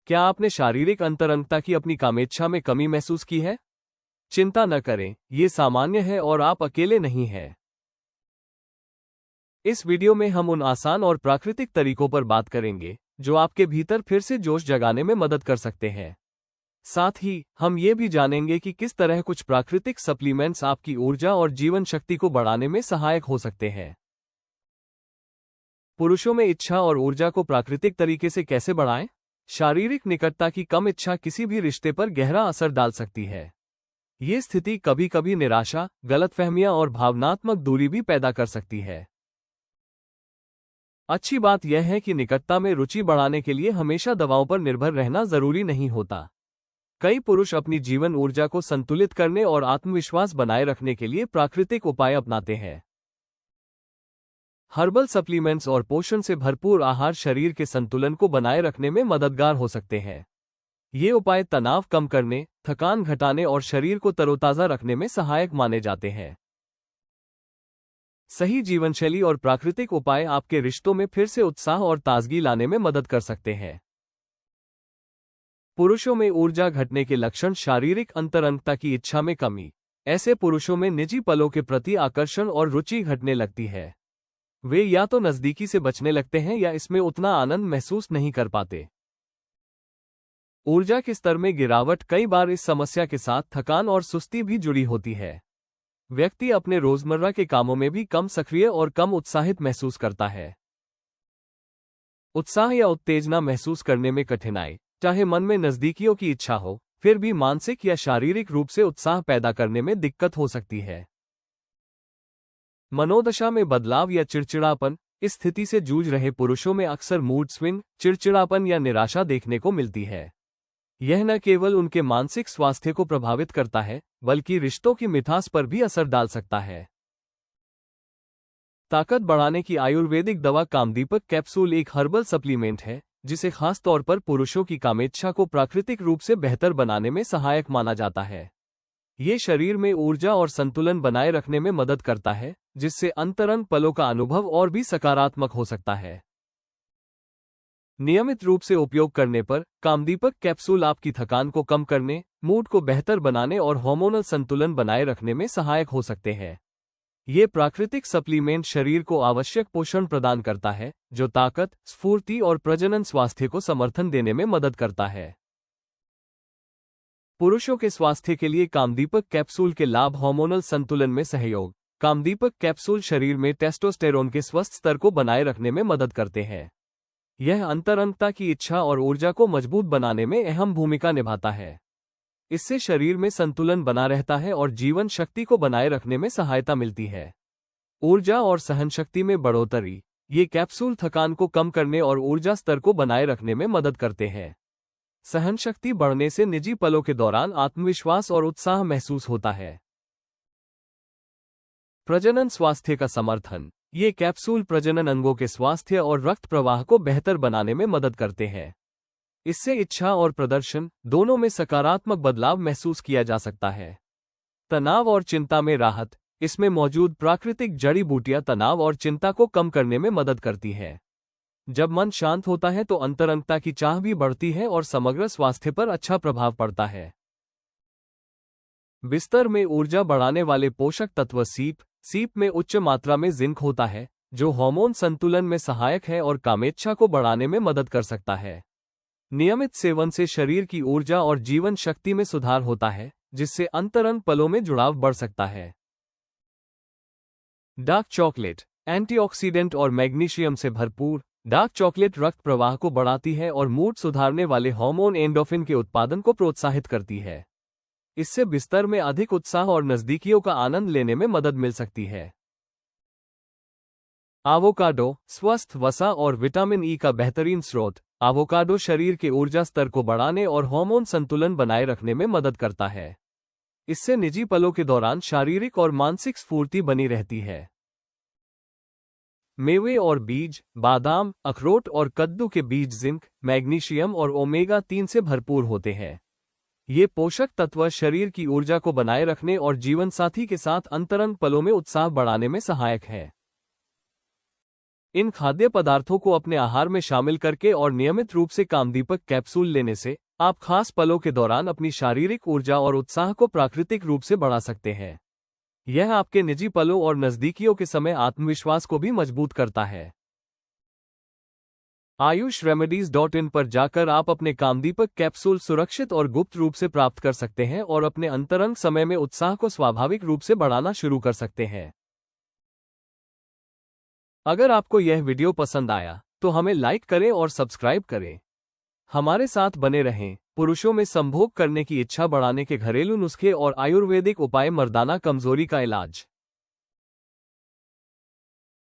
क्या आपने शारीरिक अंतरंगता की अपनी कामेच्छा में कमी महसूस की है? चिंता न करें, ये सामान्य है और आप अकेले नहीं हैं। इस वीडियो में हम उन आसान और प्राकृतिक तरीकों पर बात करेंगे जो आपके भीतर फिर से जोश जगाने में मदद कर सकते हैं। साथ ही हम ये भी जानेंगे कि किस तरह कुछ प्राकृतिक सप्लीमेंट्स आपकी ऊर्जा और जीवन शक्ति को बढ़ाने में सहायक हो सकते हैं। पुरुषों में इच्छा और ऊर्जा को प्राकृतिक तरीके से कैसे बढ़ाएं? शारीरिक निकटता की कम इच्छा किसी भी रिश्ते पर गहरा असर डाल सकती है। ये स्थिति कभी कभी निराशा, गलतफहमियां और भावनात्मक दूरी भी पैदा कर सकती है। अच्छी बात यह है कि निकटता में रुचि बढ़ाने के लिए हमेशा दवाओं पर निर्भर रहना जरूरी नहीं होता। कई पुरुष अपनी जीवन ऊर्जा को संतुलित करने और आत्मविश्वास बनाए रखने के लिए प्राकृतिक उपाय अपनाते हैं। हर्बल सप्लीमेंट्स और पोषण से भरपूर आहार शरीर के संतुलन को बनाए रखने में मददगार हो सकते हैं। ये उपाय तनाव कम करने, थकान घटाने और शरीर को तरोताजा रखने में सहायक माने जाते हैं। सही जीवनशैली और प्राकृतिक उपाय आपके रिश्तों में फिर से उत्साह और ताजगी लाने में मदद कर सकते हैं। पुरुषों में ऊर्जा घटने के लक्षण: शारीरिक अंतरंगता की इच्छा में कमी। ऐसे पुरुषों में निजी पलों के प्रति आकर्षण और रुचि घटने लगती है। वे या तो नजदीकी से बचने लगते हैं या इसमें उतना आनंद महसूस नहीं कर पाते। ऊर्जा के स्तर में गिरावट: कई बार इस समस्या के साथ थकान और सुस्ती भी जुड़ी होती है। व्यक्ति अपने रोजमर्रा के कामों में भी कम सक्रिय और कम उत्साहित महसूस करता है। उत्साह या उत्तेजना महसूस करने में कठिनाई: चाहे मन में नजदीकियों की इच्छा हो, फिर भी मानसिक या शारीरिक रूप से उत्साह पैदा करने में दिक्कत हो सकती है। मनोदशा में बदलाव या चिड़चिड़ापन: इस स्थिति से जूझ रहे पुरुषों में अक्सर मूड स्विंग, चिड़चिड़ापन या निराशा देखने को मिलती है। यह न केवल उनके मानसिक स्वास्थ्य को प्रभावित करता है, बल्कि रिश्तों की मिठास पर भी असर डाल सकता है। ताकत बढ़ाने की आयुर्वेदिक दवा कामदीपक कैप्सूल एक हर्बल सप्लीमेंट है जिसे खास तौर पर पुरुषों की कामेच्छा को प्राकृतिक रूप से बेहतर बनाने में सहायक माना जाता है। ये शरीर में ऊर्जा और संतुलन बनाए रखने में मदद करता है, जिससे अंतरंग पलों का अनुभव और भी सकारात्मक हो सकता है। नियमित रूप से उपयोग करने पर कामदीपक कैप्सूल आपकी थकान को कम करने, मूड को बेहतर बनाने और हार्मोनल संतुलन बनाए रखने में सहायक हो सकते हैं। ये प्राकृतिक सप्लीमेंट शरीर को आवश्यक पोषण प्रदान करता है, जो ताकत, स्फूर्ति और प्रजनन स्वास्थ्य को समर्थन देने में मदद करता है। पुरुषों के स्वास्थ्य के लिए कामदीपक कैप्सूल के लाभ: हार्मोनल संतुलन में सहयोग। कामदीपक कैप्सूल शरीर में टेस्टोस्टेरोन के स्वस्थ स्तर को बनाए रखने में मदद करते हैं। यह अंतरंगता की इच्छा और ऊर्जा को मजबूत बनाने में अहम भूमिका निभाता है। इससे शरीर में संतुलन बना रहता है और जीवन शक्ति को बनाए रखने में सहायता मिलती है। ऊर्जा और सहनशक्ति में बढ़ोतरी: ये कैप्सूल थकान को कम करने और ऊर्जा स्तर को बनाए रखने में मदद करते हैं। सहनशक्ति बढ़ने से निजी पलों के दौरान आत्मविश्वास और उत्साह महसूस होता है। प्रजनन स्वास्थ्य का समर्थन: ये कैप्सूल प्रजनन अंगों के स्वास्थ्य और रक्त प्रवाह को बेहतर बनाने में मदद करते हैं। इससे इच्छा और प्रदर्शन दोनों में सकारात्मक बदलाव महसूस किया जा सकता है। तनाव और चिंता में राहत: इसमें मौजूद प्राकृतिक जड़ी बूटियां तनाव और चिंता को कम करने में मदद करती है। जब मन शांत होता है तो अंतरंगता की चाह भी बढ़ती है और समग्र स्वास्थ्य पर अच्छा प्रभाव पड़ता है। बिस्तर में ऊर्जा बढ़ाने वाले पोषक तत्व सीप में उच्च मात्रा में जिंक होता है, जो हार्मोन संतुलन में सहायक है और कामेच्छा को बढ़ाने में मदद कर सकता है। नियमित सेवन से शरीर की ऊर्जा और जीवन शक्ति में सुधार होता है, जिससे अंतरंग पलों में जुड़ाव बढ़ सकता है। डार्क चॉकलेट: एंटीऑक्सीडेंट और मैग्नीशियम से भरपूर, डार्क चॉकलेट रक्त प्रवाह को बढ़ाती है और मूड सुधारने वाले हार्मोन एंडोर्फिन के उत्पादन को प्रोत्साहित करती है। इससे बिस्तर में अधिक उत्साह और नजदीकियों का आनंद लेने में मदद मिल सकती है। एवोकाडो: स्वस्थ वसा और विटामिन ई का बेहतरीन स्रोत। एवोकाडो शरीर के ऊर्जा स्तर को बढ़ाने और हार्मोन संतुलन बनाए रखने में मदद करता है। इससे निजी पलों के दौरान शारीरिक और मानसिक स्फूर्ति बनी रहती है। मेवे और बीज: बादाम, अखरोट और कद्दू के बीज जिंक, मैग्नीशियम और ओमेगा-3 से भरपूर होते हैं। ये पोषक तत्व शरीर की ऊर्जा को बनाए रखने और जीवनसाथी के साथ अंतरंग पलों में उत्साह बढ़ाने में सहायक है। इन खाद्य पदार्थों को अपने आहार में शामिल करके और नियमित रूप से कामदीपक कैप्सूल लेने से आप खास पलों के दौरान अपनी शारीरिक ऊर्जा और उत्साह को प्राकृतिक रूप से बढ़ा सकते हैं। यह आपके निजी पलों और नज़दीकियों के समय आत्मविश्वास को भी मजबूत करता है। ayushremedies.in पर जाकर आप अपने कामदीपक कैप्सूल सुरक्षित और गुप्त रूप से प्राप्त कर सकते हैं और अपने अंतरंग समय में उत्साह को स्वाभाविक रूप से बढ़ाना शुरू कर सकते हैं। अगर आपको यह वीडियो पसंद आया तो हमें लाइक करें और सब्सक्राइब करें। हमारे साथ बने रहें। पुरुषों में संभोग करने की इच्छा बढ़ाने के घरेलू नुस्खे और आयुर्वेदिक उपाय, मर्दाना कमजोरी का इलाज।